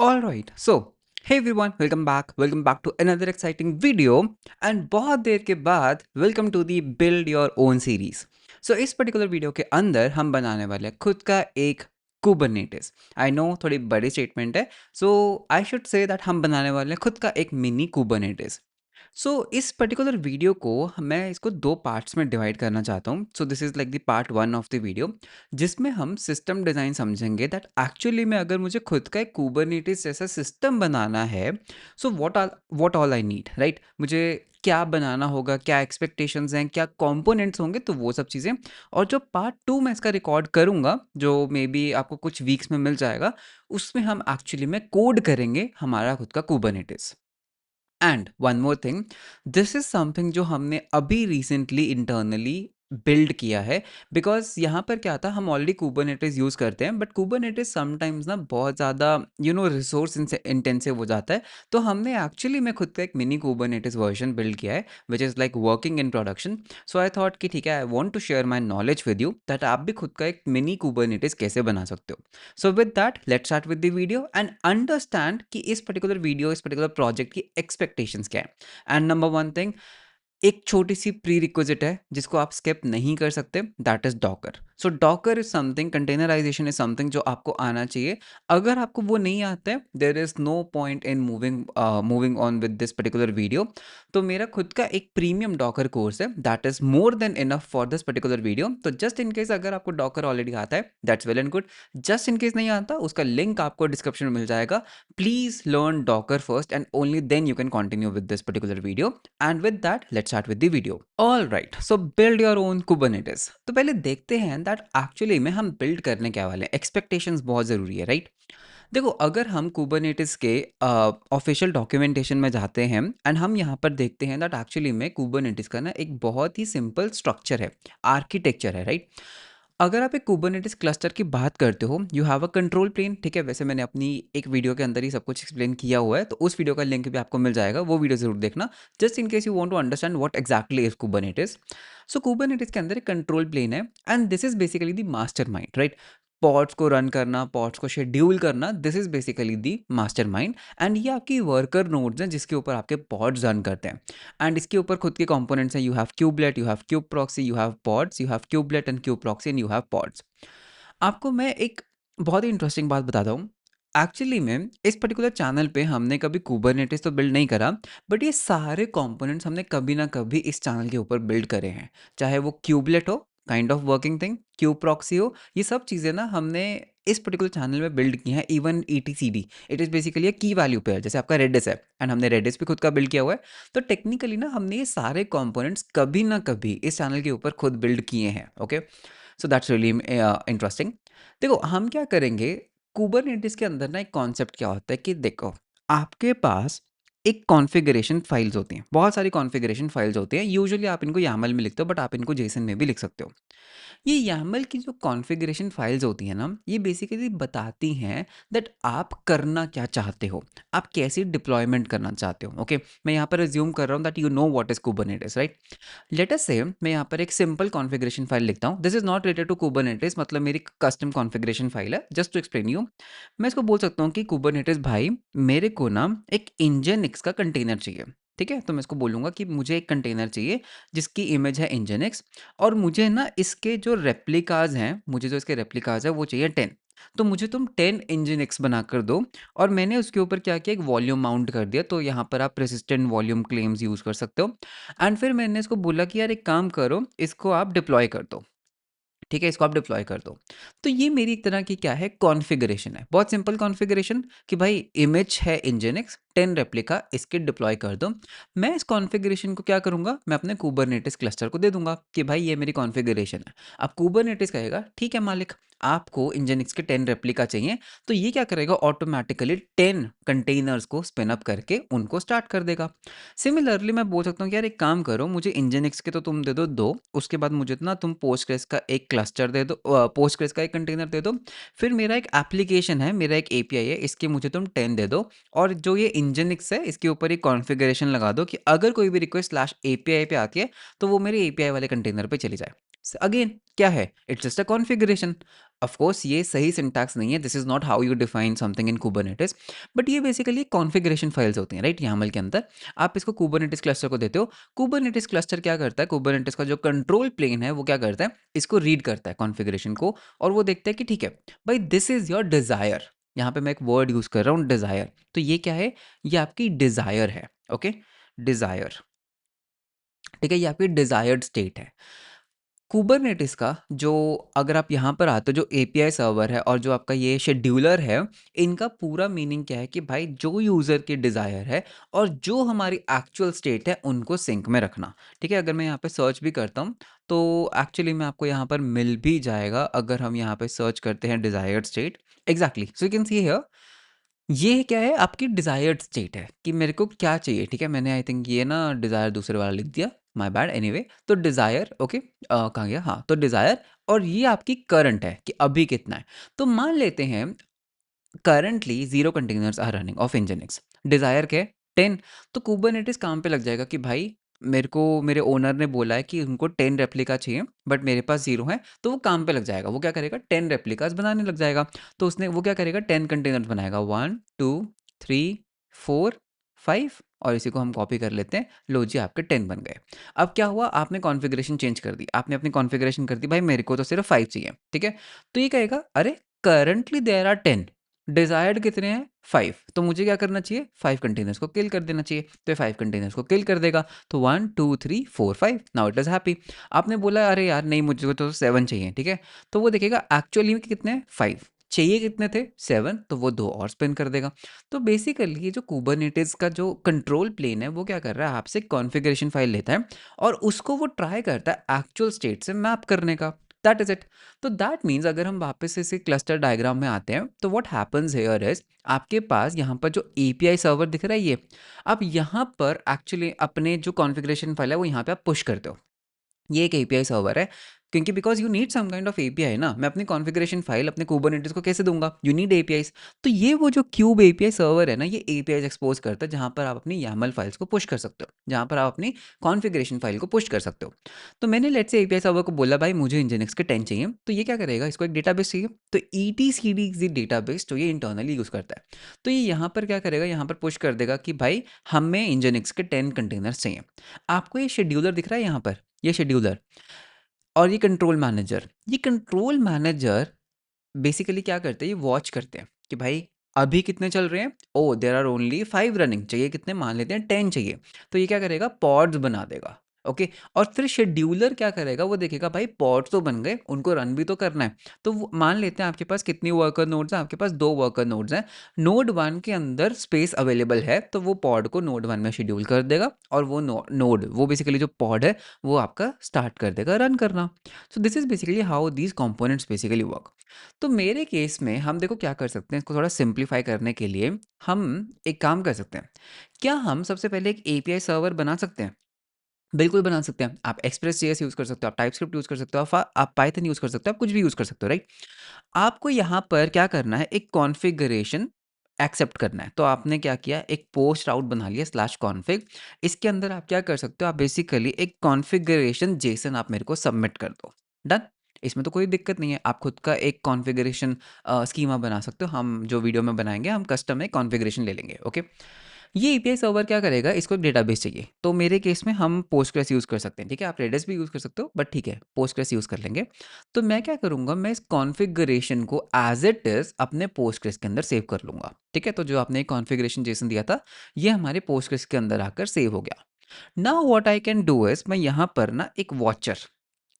Alright, so hey everyone, welcome back to another exciting video and बहुत देर के बाद welcome to the build your own series. So इस particular video के अंदर हम बनाने वाले हैं खुद का एक Kubernetes. I know थोड़ी बड़ी स्टेटमेंट है, so I should say that हम बनाने वाले हैं खुद का एक मिनी Kubernetes. सो इस पर्टिकुलर वीडियो को मैं इसको दो पार्ट्स में डिवाइड करना चाहता हूँ. So this is like the part one of the video जिसमें हम सिस्टम डिज़ाइन समझेंगे दैट एक्चुअली में अगर मुझे खुद का एक कुबरनेटिस जैसा सिस्टम बनाना है, so what all I need, right? मुझे क्या बनाना होगा, क्या एक्सपेक्टेशंस हैं, क्या कंपोनेंट्स होंगे, तो वो सब चीज़ें. और जो पार्ट टू मैं इसका रिकॉर्ड करूँगा, जो मे बी आपको कुछ वीक्स में मिल जाएगा, उसमें हम एक्चुअली में कोड करेंगे हमारा खुद का Kubernetes. And one more thing, this is something जो हमने अभी रिसेंटली इंटरनली बिल्ड किया है. बिकॉज यहाँ पर क्या था, हम ऑलरेडी कुबरनेटिस यूज़ करते हैं, बट कुबरनेटिस समटाइम्स ना बहुत ज़्यादा रिसोर्स इंटेंसिव हो जाता है. तो हमने एक्चुअली में खुद का एक मिनी कुबरनेटिस वर्जन बिल्ड किया है which is like working in production. So I thought कि ठीक है, I want to share my knowledge with you that आप भी खुद का एक मिनी कुबरनेटिस कैसे बना सकते हो. So with that let's start with the video and understand कि इस पर्टिकुलर प्रोजेक्ट की एक्सपेक्टेशंस क्या है. एंड नंबर वन थिंग, एक छोटी सी प्री रिक्विजिट है जिसको आप स्किप नहीं कर सकते, that is docker. So docker is something, containerization is something जो आपको आना चाहिए. अगर आपको वो नहीं आता है, there is no point in moving on with this particular video. तो मेरा खुद का एक प्रीमियम डॉकर कोर्स है that is more than enough for this particular video. तो जस्ट इन केस अगर आपको डॉकर ऑलरेडी आता है, that's well and good. Just in case नहीं आता, उसका लिंक आपको डिस्क्रिप्शन में मिल जाएगा. Please learn docker first and only then you can continue with this particular video. And with that, let's start with the video. All right, so build your own Kubernetes. तो पहले देखते हैं that actually में हम build करने क्या वाले हैं. Expectations बहुत ज़रूरी है, right? देखो, अगर हम Kubernetes के ऑफिशियल डॉक्यूमेंटेशन में जाते हैं एंड हम यहाँ पर देखते हैं दैट एक्चुअली में Kubernetes का ना एक बहुत ही सिंपल स्ट्रक्चर है, आर्किटेक्चर है, राइट? अगर आप एक कुबरनेटिस क्लस्टर की बात करते हो, you have a control plane. ठीक है, वैसे मैंने अपनी एक वीडियो के अंदर ही सब कुछ एक्सप्लेन किया हुआ है, तो उस वीडियो का लिंक भी आपको मिल जाएगा, वो वीडियो जरूर देखना, just in case you want to understand what exactly is Kubernetes. So Kubernetes के अंदर एक कंट्रोल प्लेन है and this is basically the master mind, right? Pods को रन करना, पॉड्स को शेड्यूल करना, this is basically the master mind. And ये आपकी वर्कर नोड्स हैं जिसके ऊपर आपके पॉड्स रन करते हैं. एंड इसके ऊपर खुद के कंपोनेंट्स हैं. You have kubelet, you have cube proxy, you have pods, you have kubelet and cube proxy and you have pods. आपको मैं एक बहुत ही इंटरेस्टिंग बात बताता हूँ. एक्चुअली में इस पर्टिकुलर चैनल पे हमने कभी कुबरनेटिस तो बिल्ड नहीं करा, बट ये सारे कंपोनेंट्स हमने कभी ना कभी इस चैनल के ऊपर बिल्ड करे हैं. चाहे वो क्यूबलेट हो, kind of working thing, cube proxy हो, ये सब चीज़ें ना हमने इस पर्टिकुलर चैनल में बिल्ड की हैं. Even E T C D, it is basically a key value pair, जैसे आपका रेडिस है एंड हमने रेडिस भी खुद का बिल्ड किया हुआ है. तो टेक्निकली ना हमने ये सारे कंपोनेंट्स कभी ना कभी इस चैनल के ऊपर खुद बिल्ड किए हैं. Okay, so that's really interesting. देखो, हम क्या करेंगे, कुबरनेटिस के अंदर ना एक कॉन्सेप्ट क्या होता है कि देखो, आपके पास एक कॉन्फ़िगरेशन फाइल्स होती हैं, बहुत सारी कॉन्फ़िगरेशन फाइल्स होती हैं. यूजुअली आप इनको YAML में लिखते हो, बट आप इनको जेसन में भी लिख सकते हो. ये YAML की जो कॉन्फ़िगरेशन फाइल्स होती हैं ना, ये बेसिकली बताती हैं दैट आप करना क्या चाहते हो, आप कैसी डिप्लॉयमेंट करना चाहते हो. ओके, मैं यहाँ पर अज्यूम कर रहा हूँ that you know what is Kubernetes, right? Let us से मैं यहाँ पर एक सिंपल कॉन्फ़िगरेशन फाइल लिखता हूँ. This is not related to Kubernetes, मतलब मेरी कस्टम कॉन्फ़िगरेशन फाइल है. जस्ट टू एक्सप्लेन यू, मैं इसको बोल सकता हूँ कि कुबरनेटिस भाई, मेरे को ना एक nginx का कंटेनर चाहिए. ठीक है, तो मैं इसको बोलूँगा कि मुझे एक कंटेनर चाहिए जिसकी इमेज है nginx, और मुझे ना इसके जो रेप्लिकाज हैं, मुझे जो इसके रेप्लिकाज है वो चाहिए 10. तो मुझे तुम 10 nginx बना कर दो. और मैंने उसके ऊपर क्या किया, एक वॉल्यूम माउंट कर दिया. तो यहाँ पर आप रेसिस्टेंट वॉल्यूम क्लेम्स यूज़ कर सकते हो. एंड फिर मैंने इसको बोला कि यार एक काम करो, इसको आप डिप्लॉय कर दो. ठीक है, इसको आप डिप्लॉय कर दो. तो ये मेरी एक तरह की क्या है, कॉन्फ़िगरेशन है, बहुत सिंपल कॉन्फ़िगरेशन कि भाई इमेज है nginx, 10 रेप्लिका इसके डिप्लॉय कर दो. मैं इस कॉन्फ़िगरेशन को क्या करूँगा, मैं अपने कुबरनेटिस क्लस्टर को दे दूँगा कि भाई ये मेरी कॉन्फ़िगरेशन है. अब कुबरनेटिस कहेगा ठीक है मालिक, आपको nginx के 10 रेप्लिका चाहिए, तो ये क्या करेगा, ऑटोमैटिकली 10 कंटेनर्स को स्पिन अप करके उनको स्टार्ट कर देगा. सिमिलरली मैं बोल सकता हूँ कि यार एक काम करो, मुझे nginx के तो तुम दे दो 2, उसके बाद मुझे ना तुम पोस्टग्रेस का एक क्लस्टर दे दो, पोस्टग्रेस का एक कंटेनर दे दो. फिर मेरा एक एप्लीकेशन है, मेरा एक एपीआई है, इसके मुझे तुम 10 दे दो. और जो ये nginx है, इसके ऊपर एक कॉन्फ़िगरेशन लगा दो कि अगर कोई भी रिक्वेस्ट स्लैश एपीआई पे आती है, तो वो मेरे एपीआई वाले कंटेनर पे चली जाए. अगेन क्या है, it's just a configuration. Of course ये सही सिंटैक्स नहीं है, this is not how you define something in Kubernetes, but ये बेसिकली कॉन्फ़िगरेशन फाइल्स होती हैं, राइट? YAML के अंदर आप इसको कुबरनेटिस क्लस्टर को देते हो। कुबरनेटिस क्लस्टर क्या करता है, कुबरनेटिस का जो कंट्रोल प्लेन है वो क्या करता है, इसको रीड करता है कॉन्फ़िगरेशन को, और वो देखता है कि ठीक है भाई, दिस इज़ योर डिज़ायर। यहाँ पे मैं एक वर्ड यूज़ कर रहा हूँ, डिज़ायर। तो ये क्या है, ये आपकी डिज़ायर है, ओके? डिज़ायर, ठीक है? ये आपकी डिज़ायर्ड स्टेट है। कुबरनेटिस का जो, अगर आप यहाँ पर आते हो, जो एपीआई सर्वर है और जो आपका ये शेड्यूलर है, इनका पूरा मीनिंग क्या है कि भाई जो यूज़र की डिज़ायर है और जो हमारी एक्चुअल स्टेट है उनको सिंक में रखना, ठीक है? अगर मैं यहाँ पे सर्च भी करता हूँ तो एक्चुअली में आपको यहाँ पर मिल भी जाएगा, अगर हम यहाँ पे सर्च करते हैं desired state, exactly, so you can see here, ये क्या है, आपकी डिज़ायर्ड स्टेट है कि मेरे को क्या चाहिए, ठीक है? मैंने आई थिंक ये ना डिज़ायर दूसरे वाला लिख दिया, माय बैड, एनीवे। तो डिज़ायर, ओके, कहाँ गया, हाँ, तो डिज़ायर, और ये आपकी करंट है कि अभी कितना है। तो मान लेते हैं currently 0 containers are running of nginx, desired क्या है, 10। तो कुबरनेटिस काम पे लग जाएगा कि भाई मेरे को मेरे ओनर ने बोला है कि उनको 10 रेप्लिका चाहिए, बट मेरे पास 0 है, तो वो काम पे लग जाएगा। वो क्या करेगा, 10 रेप्लिकास बनाने लग जाएगा। तो उसने वो क्या करेगा, 10 कंटेनर्स बनाएगा, 1 2 3 4 5, और इसी को हम कॉपी कर लेते हैं। लो जी, आपके 10 बन गए। अब क्या हुआ, आपने कॉन्फ़िगरेशन चेंज कर दी, आपने अपनी कॉन्फ़िगरेशन कर दी, भाई मेरे को तो सिर्फ 5 चाहिए, ठीक है? तो ये कहेगा अरे करंटली देयर आर 10, डिजायर्ड कितने हैं, 5, तो मुझे क्या करना चाहिए, 5 कंटेनर्स को किल कर देना चाहिए। तो ये 5 कंटेनर्स को किल कर देगा, तो 1 2 3 4 5, नाउ इट इज हैप्पी। आपने बोला अरे यार नहीं, मुझे तो 7 चाहिए, ठीक है? तो वो देखेगा एक्चुअली में कितने हैं, 5 चाहिए, कितने थे, 7, तो वो 2 और स्पिन कर देगा। तो बेसिकली ये जो कुबरनेटिस का जो कंट्रोल प्लेन है, वो क्या कर रहा है, आपसे कॉन्फ़िगरेशन फाइल लेता है और उसको वो ट्राई करता है एक्चुअल स्टेट से मैप करने का। That is it. तो दैट मीन्स अगर हम वापस इसे क्लस्टर डायग्राम में आते हैं, तो व्हाट हैपेंस हियर इज, आपके पास यहाँ पर जो एपीआई सर्वर दिख रहा है, ये आप यहाँ पर एक्चुअली अपने जो कॉन्फ़िगरेशन फाइल है वो यहाँ पे आप पुश करते हो। ये एक एपीआई सर्वर है, क्योंकि because you need some kind of API ना, मैं अपनी कॉन्फ़िगरेशन फाइल अपने कुबरनेटिस को कैसे दूंगा, यू नीड एपीआईज। तो ये वो जो क्यूब एपीआई सर्वर है ना, ये एपीआईज एक्सपोज करता है, जहाँ पर आप अपनी YAML फाइल्स को पुश कर सकते हो, जहाँ पर आप अपनी कॉन्फ़िगरेशन फाइल को पुश कर सकते हो। तो मैंने लेट से एपीआई सर्वर को बोला भाई मुझे nginx के 10 चाहिए, तो ये क्या करेगा, इसको एक डेटाबेस चाहिए, तो ETCD इज द डेटाबेस, तो ये इंटरनली यूज़ करता है। तो ये यहाँ पर क्या करेगा, यहाँ पर पुश कर देगा कि भाई हमें nginx के 10 कंटेनर्स चाहिए। आपको ये शेड्यूलर दिख रहा है यहाँ पर, ये शेड्यूलर और ये कंट्रोल मैनेजर बेसिकली क्या करते हैं, ये वॉच करते हैं कि भाई अभी कितने चल रहे हैं, ओ देर आर ओनली 5 रनिंग, चाहिए कितने, मान लेते हैं 10 चाहिए। तो ये क्या करेगा, पॉड्स बना देगा, ओके? और फिर शेड्यूलर क्या करेगा, वो देखेगा भाई पॉड्स तो बन गए, उनको रन भी तो करना है। तो मान लेते हैं आपके पास कितनी वर्कर नोड्स हैं, आपके पास 2 वर्कर नोड्स हैं, नोड 1 के अंदर स्पेस अवेलेबल है, तो वो पॉड को नोड 1 में शेड्यूल कर देगा, और वो नोड, वो बेसिकली जो पॉड है वो आपका स्टार्ट कर देगा रन करना। सो this is basically how these components basically work. तो मेरे केस में हम देखो क्या कर सकते हैं, इसको थोड़ा सिंप्लीफाई करने के लिए हम एक काम कर सकते हैं। क्या हम सबसे पहले एक एपीआई सर्वर बना सकते हैं? बिल्कुल बना सकते हैं। आप एक्सप्रेस जेएस यूज़ कर सकते हो, आप टाइपस्क्रिप्ट यूज़ कर सकते हो, आप पाइथन यूज़ कर सकते हो, आप कुछ भी यूज़ कर सकते हो, राइट? आपको यहाँ पर क्या करना है, एक कॉन्फ़िगरेशन एक्सेप्ट करना है। तो आपने क्या किया, एक पोस्ट राउट बना लिया /config। इसके अंदर आप क्या कर सकते हो, आप बेसिकली एक कॉन्फ़िगरेशन जेसन आप मेरे को सबमिट कर दो। डन? इसमें तो कोई दिक्कत नहीं है। आप खुद का एक कॉन्फ़िगरेशन स्कीमा बना सकते हो। हम जो वीडियो में बनाएँगे, हम कस्टम एक कॉन्फ़िगरेशन ले लेंगे, ओके? ये एपीआई सर्वर क्या करेगा, इसको एक डेटाबेस चाहिए, तो मेरे केस में हम पोस्टग्रेस यूज़ कर सकते हैं, ठीक है? आप रेडिस भी यूज़ कर सकते हो, बट ठीक है, पोस्टग्रेस यूज़ कर लेंगे। तो मैं क्या करूँगा, मैं इस कॉन्फ़िगरेशन को एज़ इट इज़ अपने पोस्टग्रेस के अंदर सेव कर लूँगा, ठीक है? तो जो आपने कॉन्फ़िगरेशन जेसन दिया था, ये हमारे पोस्टग्रेस के अंदर आकर सेव हो गया। Now what I can do is, मैं यहाँ पर ना एक वॉचर,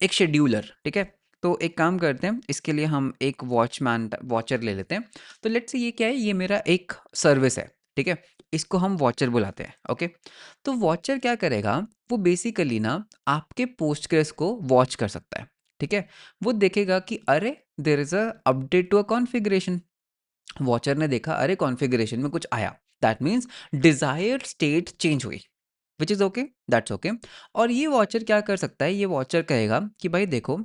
एक शेड्यूलर, ठीक है? तो एक काम करते हैं, इसके लिए हम एक वॉचर ले लेते हैं। तो लेट्स से ये क्या है, ये मेरा एक सर्विस है, ठीक है? इसको हम वॉचर बुलाते हैं, ओके? तो वॉचर क्या करेगा, वो बेसिकली ना आपके पोस्टग्रेस को वॉच कर सकता है, ठीक है? वो देखेगा कि अरे there is a update to a configuration. Watcher ने देखा अरे कॉन्फ़िगरेशन में कुछ आया, that means desired state change हुई, which is okay, that's okay. और ये वॉचर क्या कर सकता है, ये वॉचर कहेगा कि भाई देखो,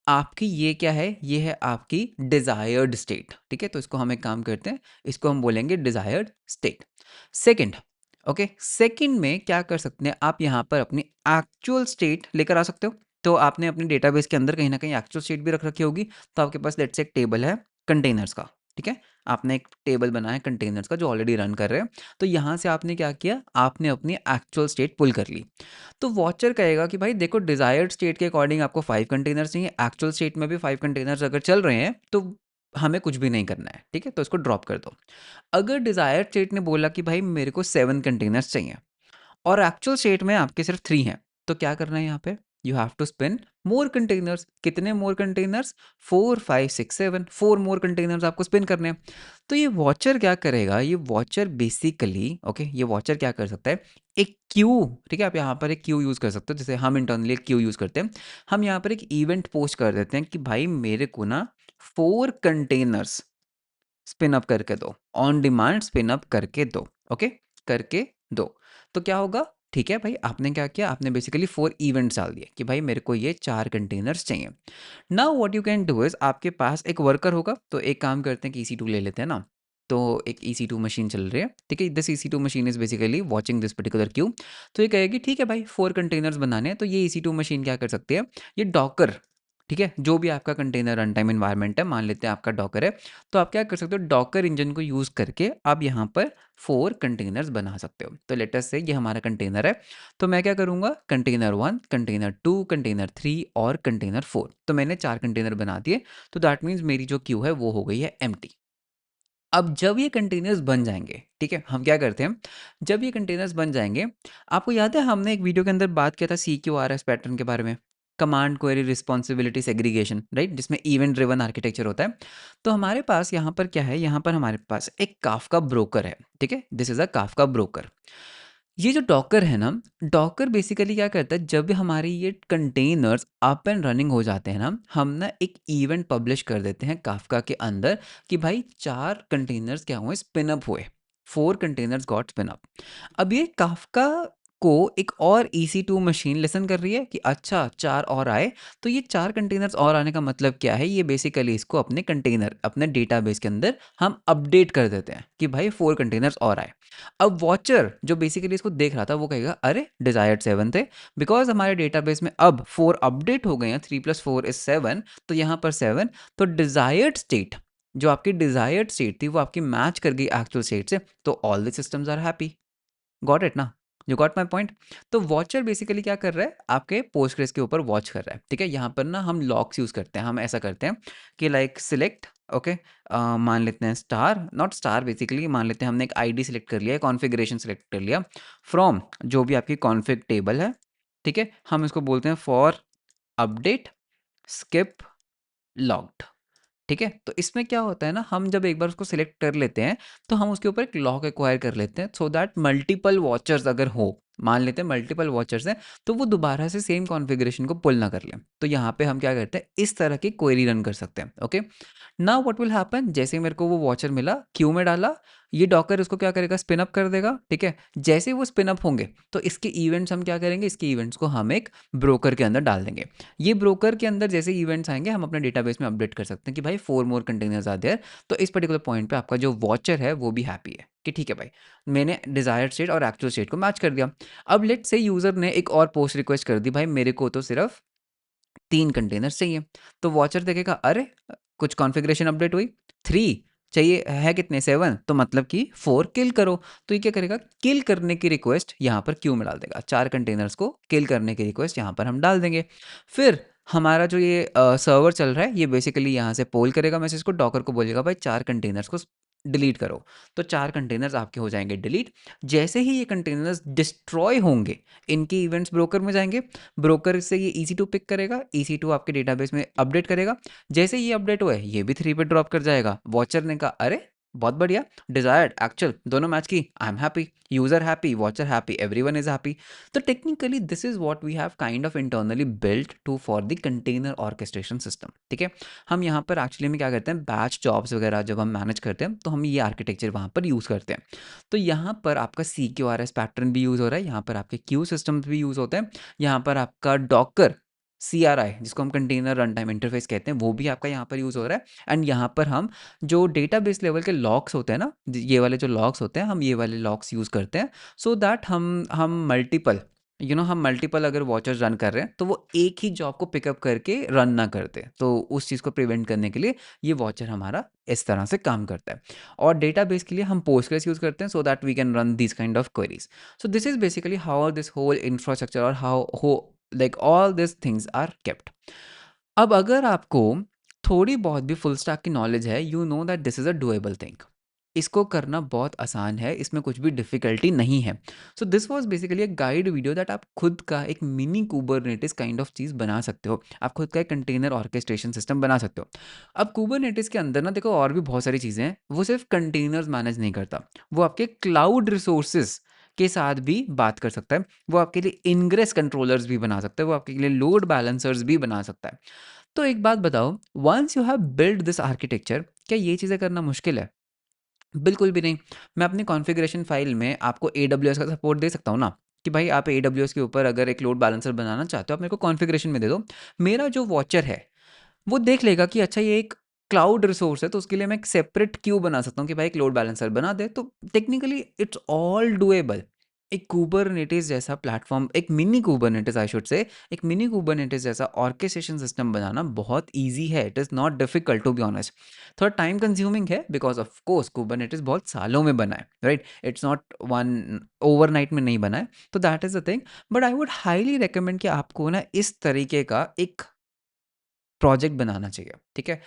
आपकी ये क्या है, ये है आपकी डिज़ायर्ड स्टेट, ठीक है? तो इसको हम एक काम करते हैं, इसको हम बोलेंगे desired state. Second, okay, second में क्या कर सकते हैं, आप यहाँ पर अपनी एक्चुअल स्टेट लेकर आ सकते हो, तो आपने अपने डेटाबेस के अंदर कहीं न कहीं एक्चुअल स्टेट भी रख रखी होगी, तो आपके पास लेट्स से एक टेबल है कंटेनर्स का, ठीक है? आपने एक टेबल बनाया है कंटेनर्स का जो ऑलरेडी रन कर रहे हैं, तो यहाँ से आपने क्या किया, आपने अपनी एक्चुअल स्टेट पुल कर ली। तो वॉचर कहेगा कि भाई देखो डिज़ायर्ड स्टेट के अकॉर्डिंग आपको 5 कंटेनर्स चाहिए, एक्चुअल स्टेट में भी 5 कंटेनर्स अगर चल रहे हैं, तो हमें कुछ भी नहीं करना है, ठीक है? तो इसको ड्रॉप कर दो। अगर डिज़ायर्ड स्टेट ने बोला कि भाई मेरे को 7 कंटेनर्स चाहिए और एक्चुअल स्टेट में आपके सिर्फ 3 हैं, तो क्या करना है यहाँ पे? You have to spin more containers. कितने मोर कंटेनर्स? 4 5 6 7, 4 मोर कंटेनर्स आपको स्पिन करने हैं। तो ये वॉचर क्या करेगा? ये वॉचर बेसिकली ओके, ये वॉचर क्या कर सकता है? एक क्यू, ठीक है? आप यहाँ पर एक क्यू यूज़ कर सकते हो, जैसे हम इंटरनली एक क्यू यूज़ करते हैं। हम यहाँ पर एक इवेंट पोस्ट कर देते हैं कि भाई मेरे को ना 4 कंटेनर्स स्पिन अप करके दो, ऑन डिमांड स्पिन अप करके दो, ओके? करके दो। तो क्या होगा? ठीक है भाई, आपने क्या किया? आपने बेसिकली 4 इवेंट्स डाल दिए कि भाई मेरे को ये 4 कंटेनर्स चाहिए। Now what you can do is, आपके पास एक वर्कर होगा, तो एक काम करते हैं कि EC2 ले लेते हैं ना। तो एक EC2 मशीन चल रही है, ठीक है? This EC2 machine is basically watching this particular Q. तो ये कहेगी ठीक है भाई 4 कंटेनर्स बनाने हैं, तो ये EC2 मशीन क्या कर सकती है? ये डॉकर, ठीक है? जो भी आपका कंटेनर रन टाइम एनवायरनमेंट है, मान लेते हैं आपका डॉकर है, तो आप क्या कर सकते हो? डॉकर इंजन को यूज़ करके आप यहाँ पर 4 कंटेनर्स बना सकते हो। तो लेट अस से ये हमारा कंटेनर है, तो मैं क्या करूँगा? कंटेनर 1, कंटेनर 2, कंटेनर 3 और कंटेनर 4। तो मैंने 4 कंटेनर बना दिए, तो दैट मीन्स मेरी जो क्यू है वो हो गई है एम्प्टी। अब जब ये कंटेनर्स बन जाएँगे, ठीक है? हम क्या करते हैं, जब ये कंटेनर्स बन जाएँगे, आपको याद है हमने एक वीडियो के अंदर बात किया था CQRS पैटर्न के बारे में, command query responsibility segregation, right? जिसमें इवेंट ड्रिवन आर्किटेक्चर होता है। तो हमारे पास यहाँ पर क्या है, यहाँ पर हमारे पास एक काफका ब्रोकर है, ठीक है? This is a Kafka broker. ये जो डॉकर है ना, डॉकर बेसिकली क्या करता है, जब हमारे ये कंटेनर्स अप एंड रनिंग हो जाते हैं ना, हम ना एक इवेंट पब्लिश कर देते हैं काफका के अंदर कि भाई 4 कंटेनर्स क्या हुए, स्पिन अप हुए, 4 कंटेनर्स गॉट स्पिन अप। अब ये काफका को एक और EC2 मशीन लिसन कर रही है कि अच्छा 4 और आए, तो ये 4 कंटेनर्स और आने का मतलब क्या है? ये बेसिकली इसको अपने कंटेनर, अपने डेटाबेस के अंदर हम अपडेट कर देते हैं कि भाई 4 कंटेनर्स और आए। अब वॉचर जो बेसिकली इसको देख रहा था वो कहेगा अरे डिजायर्ड 7 थे, बिकॉज हमारे डेटाबेस में अब 4 अपडेट हो गए हैं, 3 + 4 इज 7, तो यहाँ पर 7, तो डिजायर्ड स्टेट, जो आपकी डिजायर्ड स्टेट थी वो आपकी मैच कर गई एक्चुअल स्टेट से, तो all the systems are happy. Got it ना? You got my point? तो वॉचर बेसिकली क्या कर रहा है, आपके पोस्टग्रेस के ऊपर वॉच कर रहा है, ठीक है? यहाँ पर ना हम लॉक्स यूज़ करते हैं, हम ऐसा करते हैं कि लाइक सिलेक्ट, ओके, मान लेते हैं स्टार, नॉट स्टार, बेसिकली मान लेते हैं हमने एक आईडी सेलेक्ट कर लिया है, कॉन्फ़िगरेशन सेलेक्ट कर लिया फ्रॉम जो भी आपकी कॉन्फ़िग टेबल है, ठीक है? हम इसको बोलते हैं फॉर अपडेट स्किप लॉग्ड, ठीक है? तो इसमें क्या होता है ना, हम जब एक बार उसको सिलेक्ट कर लेते हैं, तो हम उसके ऊपर एक लॉक एक्वायर कर लेते हैं, सो दैट मल्टीपल वॉचर्स अगर हो, मान लेते हैं मल्टीपल वॉचर्स हैं, तो वो दोबारा से सेम कॉन्फ़िगरेशन को पुल ना कर लें। तो यहाँ पे हम क्या करते हैं, इस तरह की क्वेरी रन कर सकते हैं, okay? Now what will happen, जैसे ही मेरे को वो वॉचर मिला, क्यू में डाला, ये डॉकर इसको क्या करेगा, स्पिन अप कर देगा, ठीक है? जैसे ही वो स्पिन अप होंगे, तो इसके इवेंट्स हम क्या करेंगे, इसके इवेंट्स को हम एक ब्रोकर के अंदर डाल देंगे। ये ब्रोकर के अंदर जैसे इवेंट्स आएंगे, हम अपने डेटाबेस में अपडेट कर सकते हैं कि भाई 4 मोर कंटेनर्स आर देयर। तो इस पर्टिकुलर पॉइंट पे आपका जो वॉचर है वो भी हैप्पी है कि ठीक है भाई, मैंने डिजायर्ड स्टेट और एक्चुअल स्टेट को मैच कर दिया। अब लेट से यूजर ने एक और पोस्ट रिक्वेस्ट कर दी, भाई मेरे को तो सिर्फ 3 कंटेनर्स चाहिए। तो वॉचर देखेगा अरे कुछ कॉन्फ़िगरेशन अपडेट हुई, 3 चाहिए है कितने, 7, तो मतलब कि 4 किल करो। तो ये क्या करेगा, किल करने की रिक्वेस्ट यहाँ पर क्यू में डाल देगा, 4 कंटेनर्स को किल करने की रिक्वेस्ट यहाँ पर हम डाल देंगे। फिर हमारा जो ये सर्वर चल रहा है, ये बेसिकली यहाँ से पोल करेगा मैसेज को, डॉकर को बोलेगा भाई 4 कंटेनर्स को डिलीट करो। तो 4 कंटेनर्स आपके हो जाएंगे डिलीट। जैसे ही ये कंटेनर्स डिस्ट्रॉय होंगे, इनके इवेंट्स ब्रोकर में जाएंगे, ब्रोकर से ये EC2 पिक करेगा, EC2 आपके डेटाबेस में अपडेट करेगा। जैसे ये अपडेट हुआ है, ये भी 3 पे ड्रॉप कर जाएगा। वॉचर ने कहा अरे बहुत बढ़िया, डिजायर्ड एक्चुअल दोनों मैच की, I am happy, user happy, watcher happy, everyone is happy. तो technically this is what we have kind of internally built to for the container orchestration system, ठीक है? हम यहाँ पर एक्चुअली में क्या करते हैं, बैच जॉब्स वगैरह जब हम मैनेज करते हैं, तो हम ये आर्किटेक्चर वहाँ पर यूज़ करते हैं। तो यहाँ पर आपका CQRS पैटर्न भी यूज़ हो रहा है, यहाँ पर आपके क्यू सिस्टम्स भी यूज़ होते हैं, यहाँ पर आपका डॉकर CRI जिसको हम कंटेनर रन टाइम इंटरफेस कहते हैं, वो भी आपका यहाँ पर यूज़ हो रहा है। एंड यहाँ पर हम जो डेटाबेस लेवल के लॉक्स होते हैं ना, ये वाले जो लॉक्स होते हैं, हम ये वाले लॉक्स यूज़ करते हैं, सो दैट हम मल्टीपल हम मल्टीपल अगर वॉचर्स रन कर रहे हैं तो वो एक ही जॉब को पिकअप करके रन ना करते, तो उस चीज़ को प्रिवेंट करने के लिए ये वॉचर हमारा इस तरह से काम करता है। और डेटाबेस के लिए हम पोस्टग्रेस यूज़ करते हैं so that we can run this kind of queries. So this is basically how this whole infrastructure और हाउ हो like all this things are kept. अब अगर आपको थोड़ी बहुत भी फुल स्टैक की नॉलेज है, you know that this is a doable thing. इसको करना बहुत आसान है, इसमें कुछ भी डिफ़िकल्टी नहीं है। So this was basically a guide video that आप खुद का एक मिनी कुबरनेटिस काइंड ऑफ चीज़ बना सकते हो। आप खुद का एक कंटेनर ऑर्केस्ट्रेशन सिस्टम बना सकते हो। अब कुबरनेटिस के अंदर ना देखो और भी बहुत सारी चीज़ें हैं, वो सिर्फ़ कंटेनर्स मैनेज नहीं करता, वो आपके क्लाउड रिसोर्सेज़ के साथ भी बात कर सकता है। वो आपके लिए इनग्रेस कंट्रोलर्स भी बना सकता है, वो आपके लिए लोड बैलेंसर्स भी बना सकता है। तो एक बात बताओ, once you have build this architecture, क्या ये चीज़ें करना मुश्किल है? बिल्कुल भी नहीं। मैं अपनी कॉन्फ़िगरेशन फ़ाइल में आपको एडब्ल्यूएस का सपोर्ट दे सकता हूँ ना, कि भाई आप एडब्ल्यूएस के ऊपर अगर एक लोड बैलेंसर बनाना चाहते हो, आप मेरे को कॉन्फ़िगरेशन में दे दो। मेरा जो वॉचर है, वो देख लेगा कि अच्छा ये एक क्लाउड रिसोर्स है, तो उसके लिए मैं एक सेपरेट क्यू बना सकता हूँ कि भाई एक लोड बैलेंसर बना दे, तो टेक्निकली इट्स ऑल डूएबल। एक कुबरनेटिस जैसा प्लेटफॉर्म, एक mini Kubernetes I should say, एक मिनी कुबरनेटिस जैसा ऑर्केस्ट्रेशन सिस्टम बनाना बहुत ईजी है। It is not difficult to be honest. थोड़ा टाइम कंज्यूमिंग है बिकॉज ऑफ कोर्स कुबरनेटिस बहुत सालों में बना है, राइट? इट्स नॉट वन ओवरनाइट में नहीं बना है, तो that is the thing. But I would highly recommend कि आपको ना इस तरीके का एक प्रोजेक्ट बनाना चाहिए, ठीक है?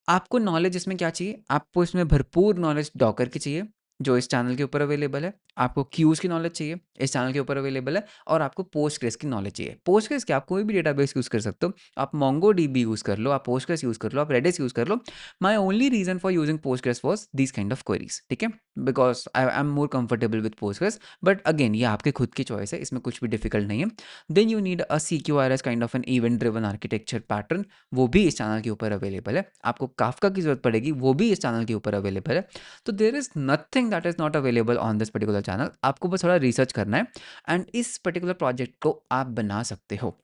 आपको नॉलेज इसमें क्या चाहिए? आपको इसमें भरपूर नॉलेज डॉकर की चाहिए, जो इस चैनल के ऊपर अवेलेबल है। आपको क्यूज़ की नॉलेज चाहिए, इस चैनल के ऊपर अवेलेबल है। और आपको पोस्टग्रेस की नॉलेज चाहिए। पोस्टग्रेस क्या, आप कोई भी डेटाबेस यूज़ कर सकते हो। आप मोंगोडीबी यूज़ कर लो, आप पोस्टग्रेस यूज़ कर लो, आप रेडिस यूज़ कर लो। My only reason for using Postgres was these kind of queries, ठीक है? Because I am more comfortable with Postgres, but again ये आपके खुद की चॉइस है, इसमें कुछ भी डिफिकल्ट नहीं है। Then you need a CQRS kind of an event driven architecture pattern, वो भी इस चैनल के ऊपर अवेलेबल है। आपको काफ्का की ज़रूरत पड़ेगी, वो भी इस चैनल के ऊपर अवेलेबल है। तो there is nothing that is not available on this particular channel. आपको बस थोड़ा रिसर्च करना है एंड इस पर्टिकुलर प्रोजेक्ट को आप बना सकते हो।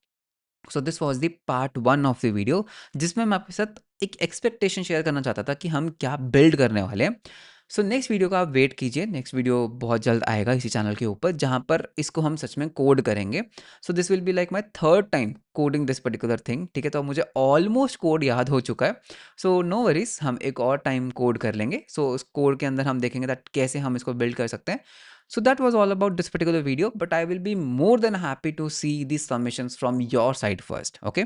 So this was the part 1 of the video, जिसमें मैं आपके साथ एक एक्सपेक्टेशन शेयर करना चाहता था कि हम क्या बिल्ड करने वाले हैं। सो नेक्स्ट वीडियो का आप वेट कीजिए, नेक्स्ट वीडियो बहुत जल्द आएगा इसी चैनल के ऊपर, जहाँ पर इसको हम सच में कोड करेंगे। So this will be like my third time coding this particular thing, ठीक है? तो अब मुझे ऑलमोस्ट कोड याद हो चुका है। सो नो वरीज, हम एक और टाइम कोड कर लेंगे। सो उस कोड के अंदर हम देखेंगे दैट कैसे हम इसको बिल्ड कर सकते हैं। So that was all about this particular video, but I will be more than happy to see these submissions from your side first. Okay,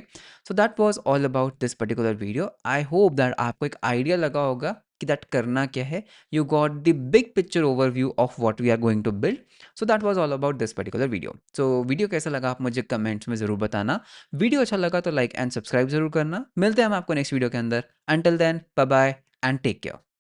so that was all about this particular video. I hope that आपको एक idea लगा होगा कि that करना क्या है. You got the big picture overview of what we are going to build. So that was all about this particular video. So video कैसा लगा आप मुझे comments में ज़रूर बताना. वीडियो अच्छा लगा तो like and subscribe ज़रूर करना. मिलते हैं हम आपको next video के अंदर. Until then, bye bye and take care.